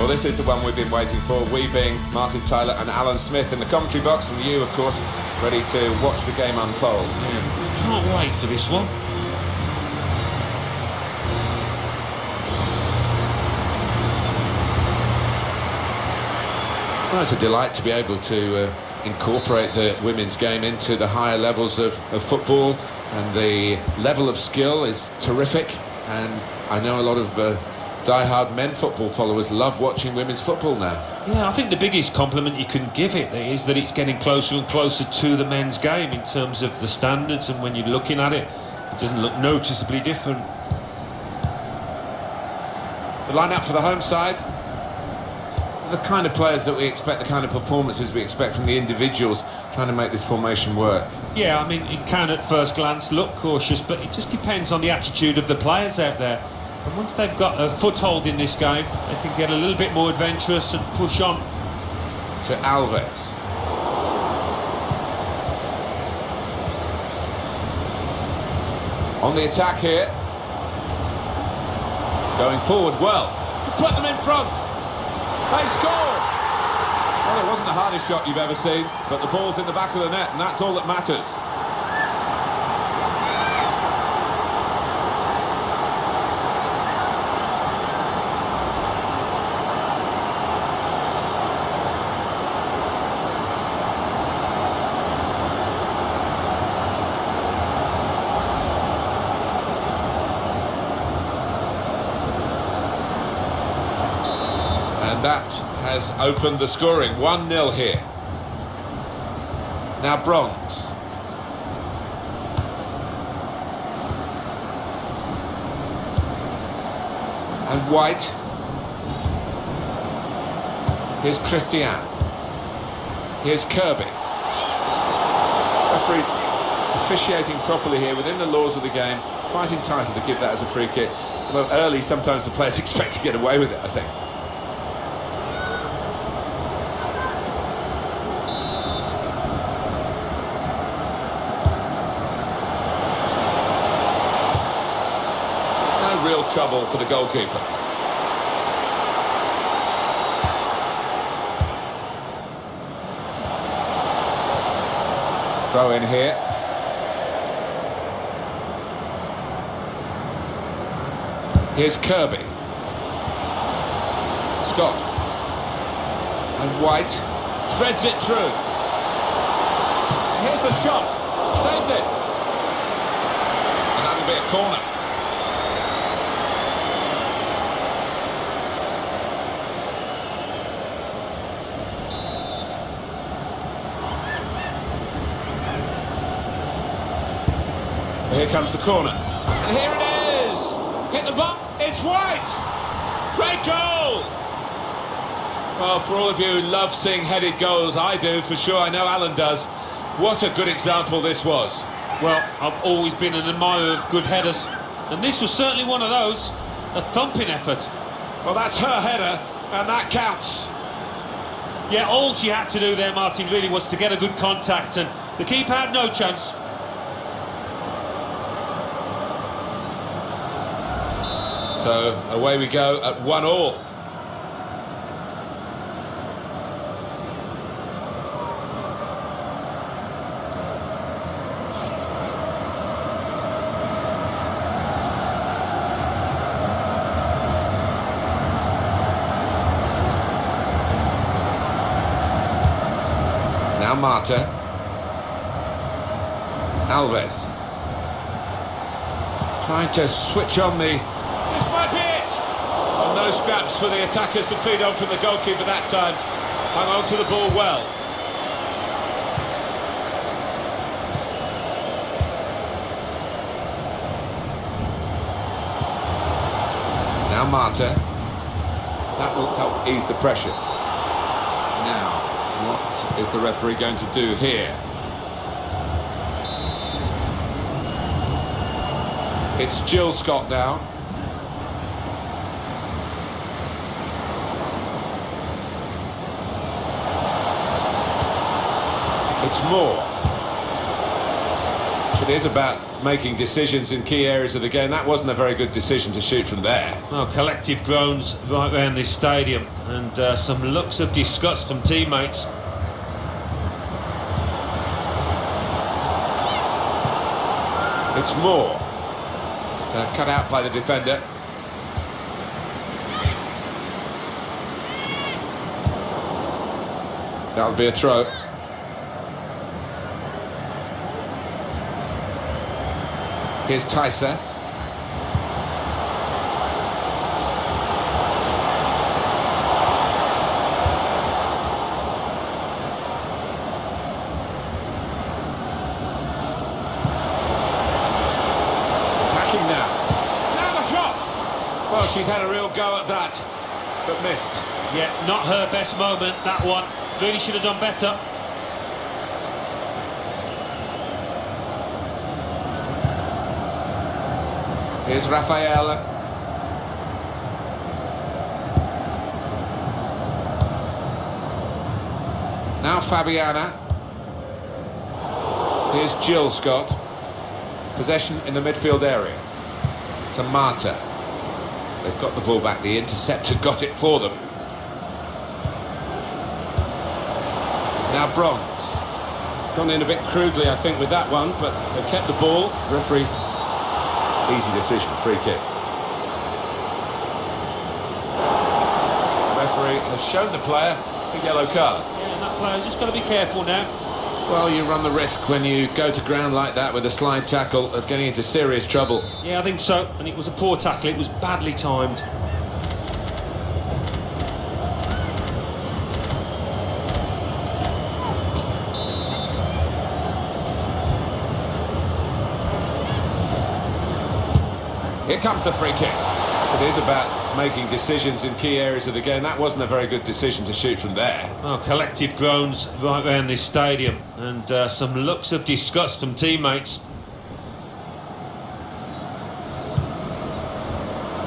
Well, this is the one we've been waiting for, we being Martin Tyler and Alan Smith in the commentary box, and you, of course, ready to watch the game unfold. Yeah, can't wait for this one. Well, it's a delight to be able to incorporate the women's game into the higher levels of football, and the level of skill is terrific, and I know a lot of die-hard men football followers love watching women's football now. Yeah, I think the biggest compliment you can give it is that it's getting closer and closer to the men's game in terms of the standards, and when you're looking at it, it doesn't look noticeably different. The line-up for the home side, the kind of players that we expect, the kind of performances we expect from the individuals trying to make this formation work. Yeah, I mean, it can at first glance look cautious, but it just depends on the attitude of the players out there. And once they've got a foothold in this game, they can get a little bit more adventurous and push on. To Alves. On the attack here. Going forward well. To put them in front. They score! Well, it wasn't the hardest shot you've ever seen, but the ball's in the back of the net, and that's all that matters. And that has opened the scoring. 1-0 here. Now Bronze. And White. Here's Christian. Here's Kirby. Referee's officiating properly here within the laws of the game. Quite entitled to give that as a free kick. Although early, sometimes the players expect to get away with it, I think. Real trouble for the goalkeeper. Throw in here. Here's Kirby. Scott. And White threads it through. Here's the shot. Saved it. And that'll be a corner. Here comes the corner, and here it is! Hit the ball, it's White! Great goal! Well, for all of you who love seeing headed goals, I do, for sure, I know Alan does. What a good example this was. Well, I've always been an admirer of good headers, and this was certainly one of those. A thumping effort. Well, that's her header, and that counts. Yeah, all she had to do there, Martin, really was to get a good contact, and the keeper had no chance. So away we go at 1-1. Now Marta. Alves. Trying to switch on the... This might be it! Well, no scraps for the attackers to feed on from the goalkeeper that time. Hung on to the ball well. Now Marta. That will help ease the pressure. Now, what is the referee going to do here? It's Jill Scott now. It's more. It is about making decisions in key areas of the game. That wasn't a very good decision to shoot from there. Well, collective groans right around this stadium, and some looks of disgust from teammates. It's Moore. Cut out by the defender. That would be a throw. Here's Tyser. Attacking now. Now the shot! Well, she's had a real go at that, but missed. Yeah, not her best moment, that one. Really should have done better. Here's Rafael. Now Fabiana. Here's Jill Scott. Possession in the midfield area. To Marta. They've got the ball back. The interceptor got it for them. Now Bronze. Gone in a bit crudely, I think, with that one, but they've kept the ball. Referee. Easy decision, free kick. The referee has shown the player a yellow card. Yeah, and that player's just got to be careful now. Well, you run the risk when you go to ground like that with a slide tackle of getting into serious trouble. Yeah, I think so. And it was a poor tackle. It was badly timed. Here comes the free kick. It is about making decisions in key areas of the game. That wasn't a very good decision to shoot from there. Well, collective groans right around this stadium, and some looks of disgust from teammates.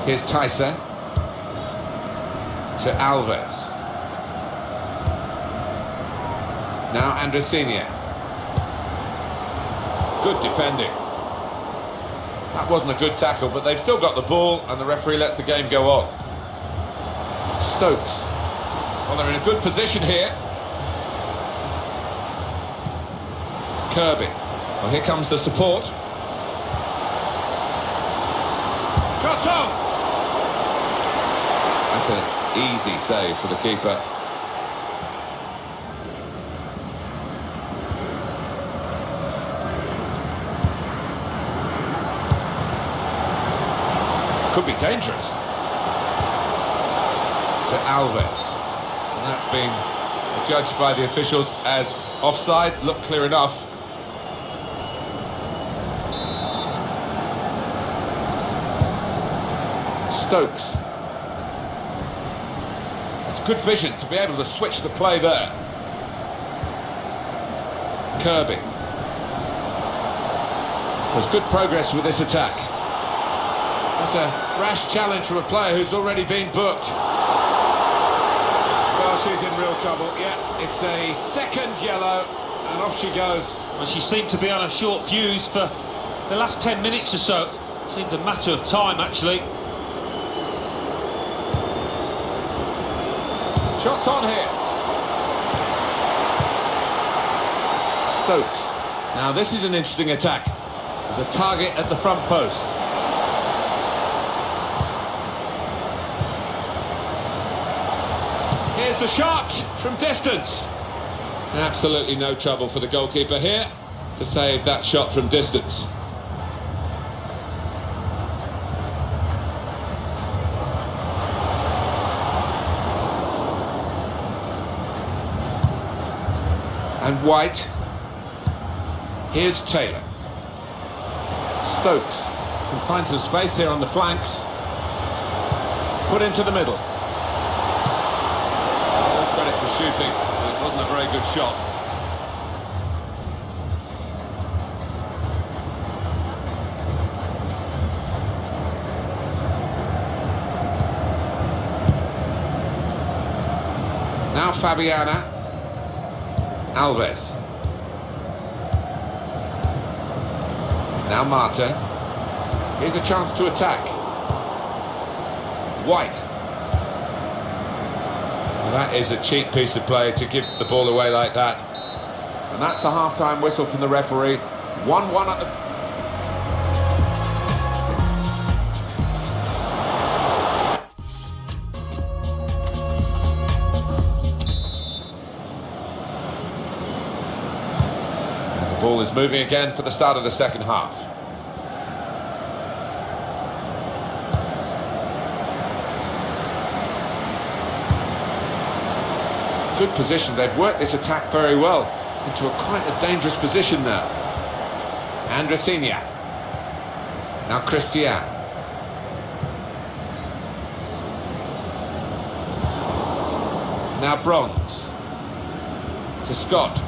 Here's Tyser. To Alves. Now Andresinia. Good defending. That wasn't a good tackle, but they've still got the ball, and the referee lets the game go on. Stokes. Well, they're in a good position here. Kirby. Well, here comes the support. Shot on! That's an easy save for the keeper. Could be dangerous. To Alves. And that's been judged by the officials as offside. Looked clear enough. Stokes. It's good vision to be able to switch the play there. Kirby. There's good progress with this attack. That's a rash challenge from a player who's already been booked. Well, she's in real trouble. Yeah, it's a second yellow, and off she goes. Well, she seemed to be on a short fuse for the last 10 minutes or so. Seemed a matter of time, actually. Shots on here. Stokes. Now, this is an interesting attack. There's a target at the front post. Here's the shot from distance. Absolutely no trouble for the goalkeeper here to save that shot from distance. And White. Here's Taylor. Stokes can find some space here on the flanks. Put into the middle. Credit for shooting, but it wasn't a very good shot. Now Fabiana. Alves. Now Marta. Here's a chance to attack. White. Well, that is a cheap piece of play to give the ball away like that. And that's the half-time whistle from the referee. 1-1 at the... And the ball is moving again for the start of the second half. Good position. They've worked this attack very well into quite a dangerous position now. Andresinia. Now Christian. Now Bronze. To Scott.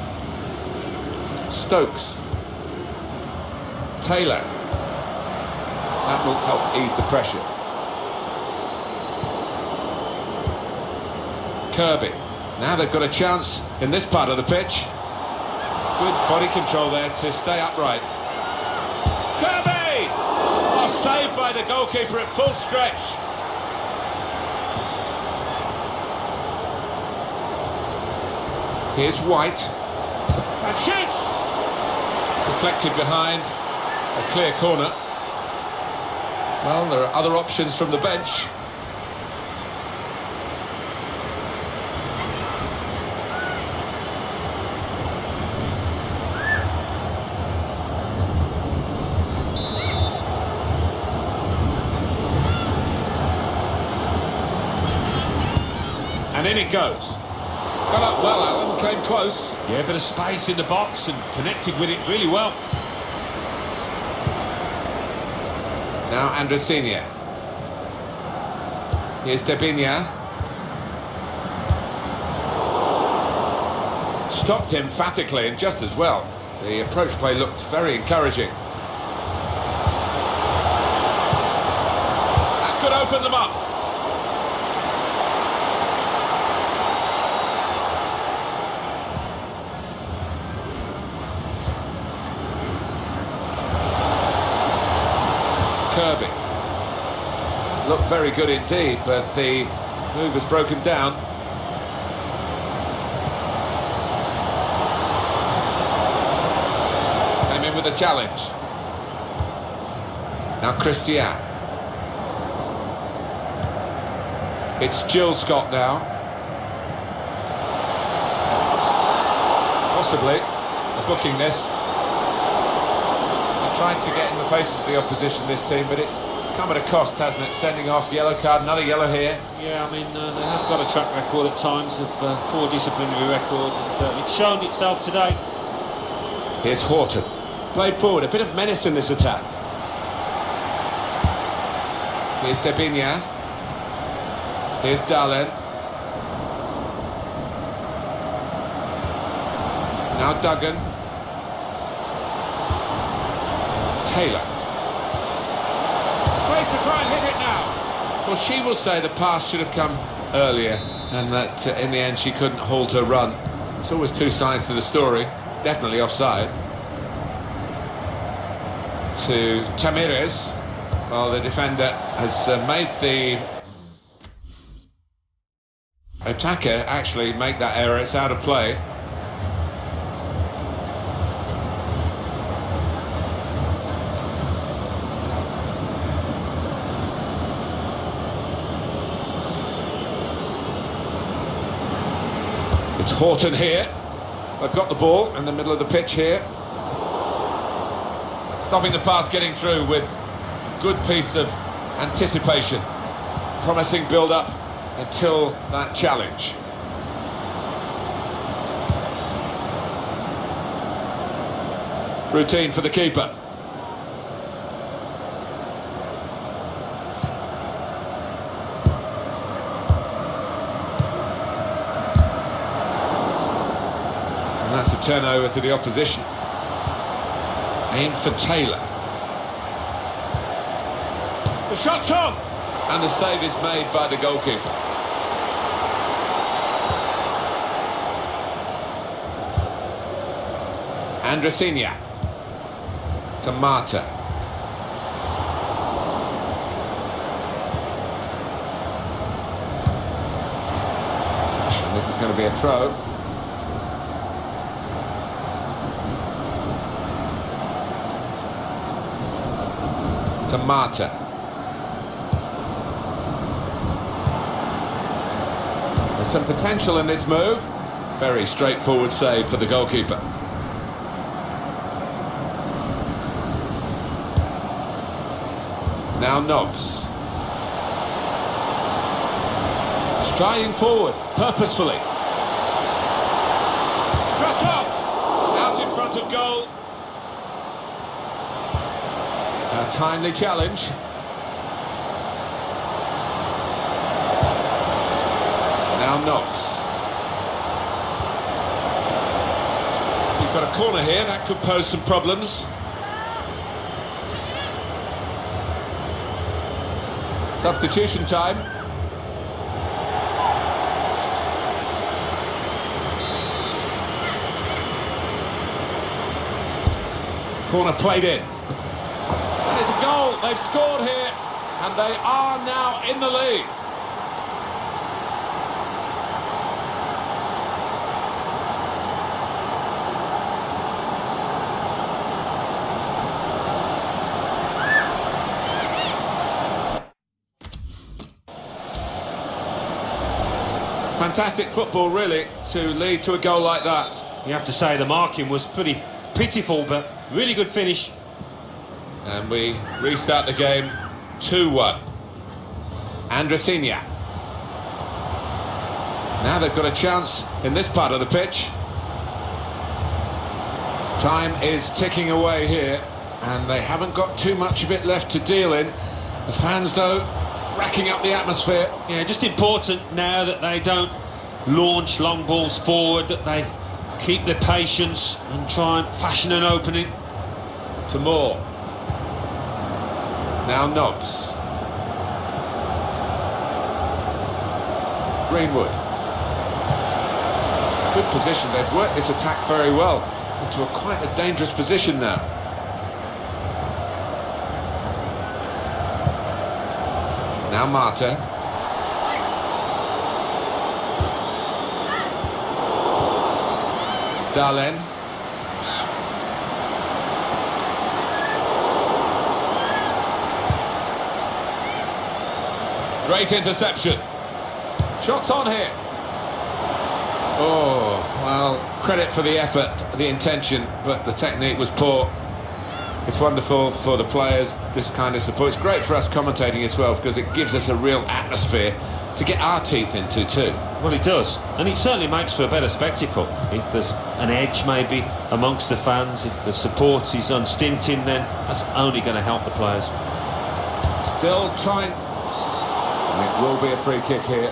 Stokes. Taylor. That will help ease the pressure. Kirby. Now they've got a chance in this part of the pitch. Good body control there to stay upright. Kirby! Oh, saved by the goalkeeper at full stretch. Here's White. And shoots! Deflected behind. A clear corner. Well, there are other options from the bench. And in it goes. Got up well, Alan, came close. Yeah, a bit of space in the box and connected with it really well. Now Andresinia. Here's Debinia. Stopped emphatically and just as well. The approach play looked very encouraging. That could open them up. Kirby. Looked very good indeed, but the move has broken down. Came in with a challenge. Now Christian. It's Jill Scott now. Possibly booking this. Tried to get in the faces of the opposition, this team, but it's come at a cost, hasn't it? Sending off, yellow card, another yellow here. Yeah, I mean, they have got a track record at times of poor disciplinary record, and it's shown itself today. Here's Horton. Played forward, a bit of menace in this attack. Here's Debinia. Here's Darlen. Now Duggan. Taylor. Place to try and hit it now. Well, she will say the pass should have come earlier and that in the end she couldn't halt her run. It's always two sides to the story. Definitely offside. To Tamires. Well, the defender has made the attacker actually make that error. It's out of play. It's Horton here. They've got the ball in the middle of the pitch here. Stopping the pass getting through with a good piece of anticipation. Promising build-up until that challenge. Routine for the keeper. That's a turnover to the opposition. Aimed for Taylor. The shot's on! And the save is made by the goalkeeper. Andresinia. To Marta. going to be a throw. To Mata. There's some potential in this move. Very straightforward save for the goalkeeper. Now Nobbs. Striding forward, purposefully. Shot up! Out in front of goal. A timely challenge. Now Nobbs. You've got a corner here, that could pose some problems. Substitution time. Corner played in. And it's a goal. They've scored here, and they are now in the lead. Fantastic football, really, to lead to a goal like that. You have to say the marking was pretty pitiful, but really good finish. And we restart the game 2-1. Andresinia. Now they've got a chance in this part of the pitch. Time is ticking away here, and they haven't got too much of it left to deal in. The fans, though, racking up the atmosphere. Yeah, just important now that they don't launch long balls forward, that they keep their patience and try and fashion an opening. To Moore. Now Nobbs. Greenwood. Good position. They've worked this attack very well into quite a dangerous position now. Now Mata. Darlen. Great interception. Shots on here. Oh, well, credit for the effort, the intention, but the technique was poor. It's wonderful for the players, this kind of support. It's great for us commentating as well, because it gives us a real atmosphere to get our teeth into too. Well, it does, and it certainly makes for a better spectacle. If there's an edge maybe amongst the fans, if the support is unstinting, then that's only going to help the players. Still trying. And it will be a free kick here.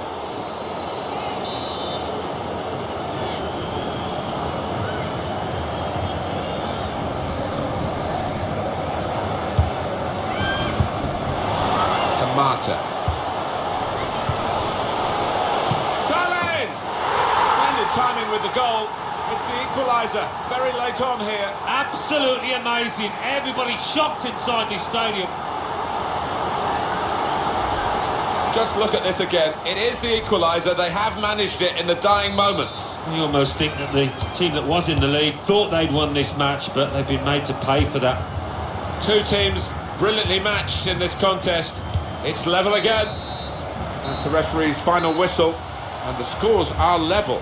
To Mata. Darlen! Splendid timing with the goal. It's the equaliser. Very late on here. Absolutely amazing. Everybody's shocked inside this stadium. Just look at this again. It is the equaliser. They have managed it in the dying moments. You almost think that the team that was in the lead thought they'd won this match, but they've been made to pay for that. Two teams brilliantly matched in this contest. It's level again. That's the referee's final whistle, and the scores are level.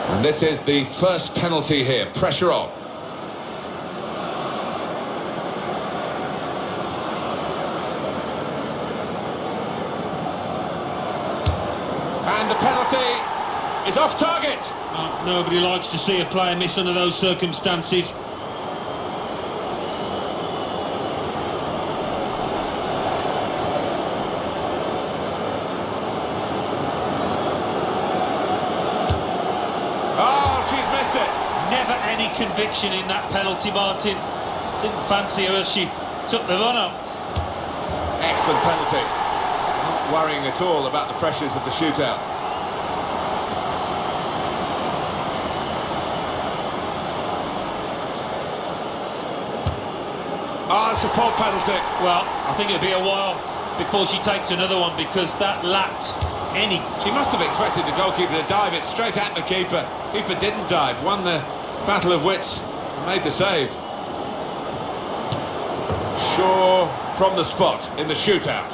And this is the first penalty here. Pressure on. And the penalty is off target. Nobody likes to see a player miss under those circumstances. She's missed it. Never any conviction in that penalty, Martin. Didn't fancy her as she took the run-up. Excellent penalty. Not worrying at all about the pressures of the shootout. It's a poor penalty. Well, I think it'll be a while before she takes another one, because that lacked any... She must have expected the goalkeeper to dive it straight at the keeper. Keeper didn't dive, won the battle of wits, and made the save. Shaw from the spot in the shootout.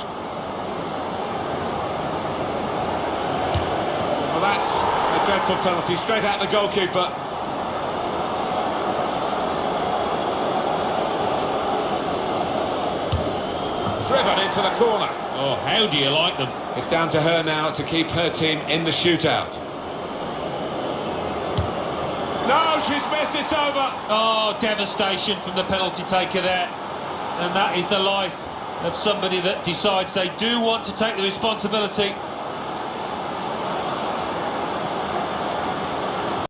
Well, that's a dreadful penalty, straight at the goalkeeper. Driven into the corner. Oh, how do you like them? It's down to her now to keep her team in the shootout. No, she's missed, it's over. Oh, devastation from the penalty taker there. And that is the life of somebody that decides they do want to take the responsibility